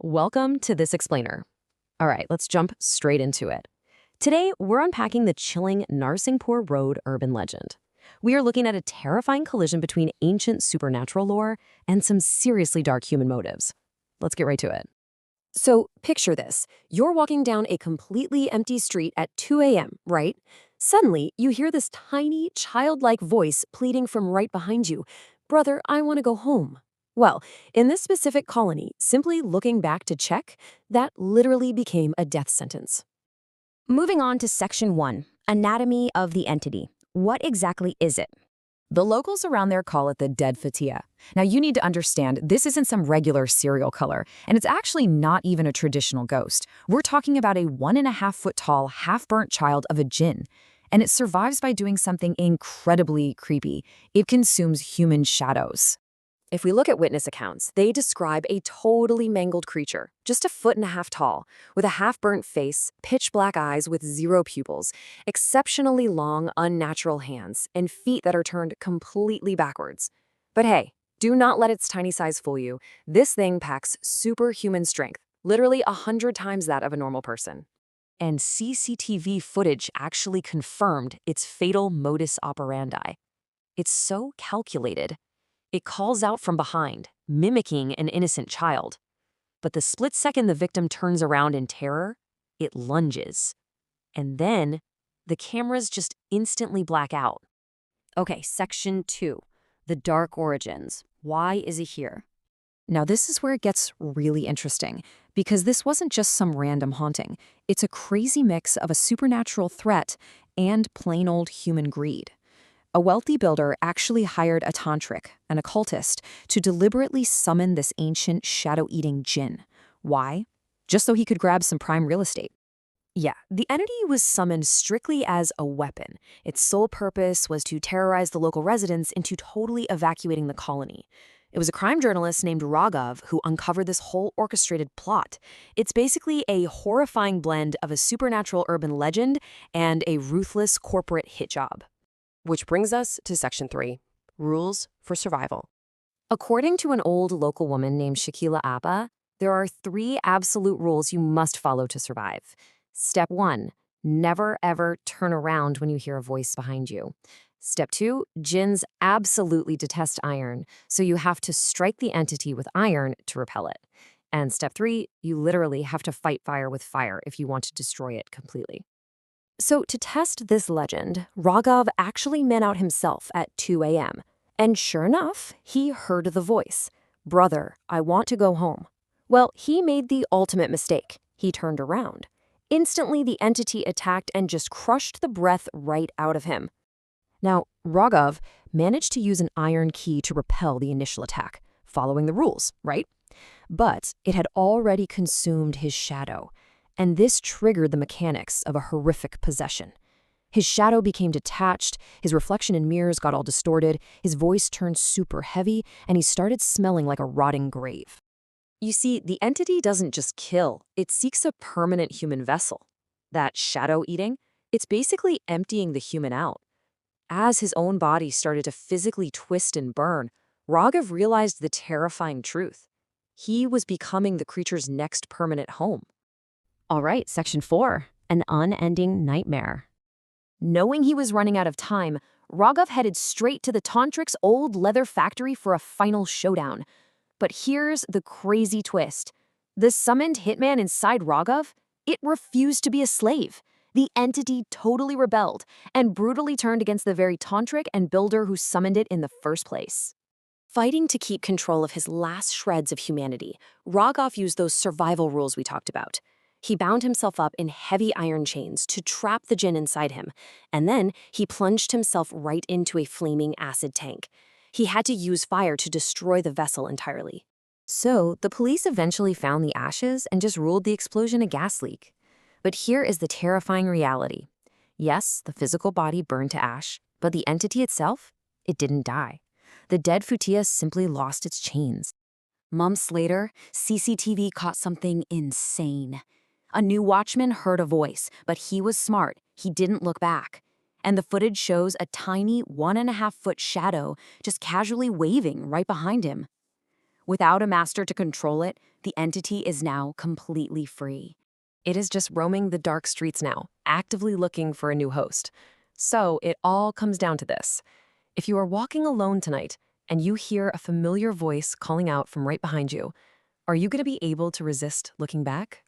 Welcome to This Explainer. All right, let's jump straight into it. Today, we're unpacking the chilling Narsinghpur Road urban legend. We are looking at a terrifying collision between ancient supernatural lore and some seriously dark human motives. Let's get right to it. So, picture this. You're walking down a completely empty street at 2 a.m., right? Suddenly, you hear this tiny, childlike voice pleading from right behind you. Brother, I want to go home. Well, in this specific colony, simply looking back to check, that literally became a death sentence. Moving on to Section 1, Anatomy of the Entity. What exactly is it? The locals around there call it the dead fatia. Now, you need to understand, this isn't some regular serial killer, and it's actually not even a traditional ghost. We're talking about a 1.5-foot tall, half-burnt child of a Jinn, and it survives by doing something incredibly creepy. It consumes human shadows. If we look at witness accounts, they describe a totally mangled creature, just 1.5 feet tall, with a half-burnt face, pitch-black eyes with 0 pupils, exceptionally long, unnatural hands, and feet that are turned completely backwards. But hey, do not let its tiny size fool you. This thing packs superhuman strength, literally 100 times that of a normal person. And CCTV footage actually confirmed its fatal modus operandi. It's so calculated. It calls out from behind, mimicking an innocent child. But the split second the victim turns around in terror, it lunges. And then, the cameras just instantly black out. Okay, Section 2, the dark origins. Why is it here? Now, this is where it gets really interesting, because this wasn't just some random haunting. It's a crazy mix of a supernatural threat and plain old human greed. A wealthy builder actually hired a tantric, an occultist, to deliberately summon this ancient shadow-eating Jinn. Why? Just so he could grab some prime real estate. Yeah, the entity was summoned strictly as a weapon. Its sole purpose was to terrorize the local residents into totally evacuating the colony. It was a crime journalist named Raghav who uncovered this whole orchestrated plot. It's basically a horrifying blend of a supernatural urban legend and a ruthless corporate hit job. Which brings us to Section 3, Rules for Survival. According to an old local woman named Shakila Appa, there are 3 absolute rules you must follow to survive. Step 1, never ever turn around when you hear a voice behind you. Step 2, jinns absolutely detest iron, so you have to strike the entity with iron to repel it. And step 3, you literally have to fight fire with fire if you want to destroy it completely. So to test this legend, Raghav actually meant out himself at 2 a.m. And sure enough, he heard the voice. Brother, I want to go home. Well, he made the ultimate mistake. He turned around. Instantly, the entity attacked and just crushed the breath right out of him. Now, Raghav managed to use an iron key to repel the initial attack, following the rules, right? But it had already consumed his shadow. And this triggered the mechanics of a horrific possession. His shadow became detached, his reflection in mirrors got all distorted, his voice turned super heavy, and he started smelling like a rotting grave. You see, the entity doesn't just kill, it seeks a permanent human vessel. That shadow eating, it's basically emptying the human out. As his own body started to physically twist and burn, Raghav realized the terrifying truth. He was becoming the creature's next permanent home. All right, Section 4, an unending nightmare. Knowing he was running out of time, Raghav headed straight to the tantric's old leather factory for a final showdown. But here's the crazy twist. The summoned hitman inside Raghav, it refused to be a slave. The entity totally rebelled and brutally turned against the very tantric and builder who summoned it in the first place. Fighting to keep control of his last shreds of humanity, Raghav used those survival rules we talked about. He bound himself up in heavy iron chains to trap the Jinn inside him, and then he plunged himself right into a flaming acid tank. He had to use fire to destroy the vessel entirely. So, the police eventually found the ashes and just ruled the explosion a gas leak. But here is the terrifying reality. Yes, the physical body burned to ash, but the entity itself, it didn't die. The dead Futia simply lost its chains. Months later, CCTV caught something insane. A new watchman heard a voice, but he was smart. He didn't look back. And the footage shows a tiny 1.5-foot shadow just casually waving right behind him. Without a master to control it, the entity is now completely free. It is just roaming the dark streets now, actively looking for a new host. So it all comes down to this. If you are walking alone tonight and you hear a familiar voice calling out from right behind you, are you going to be able to resist looking back?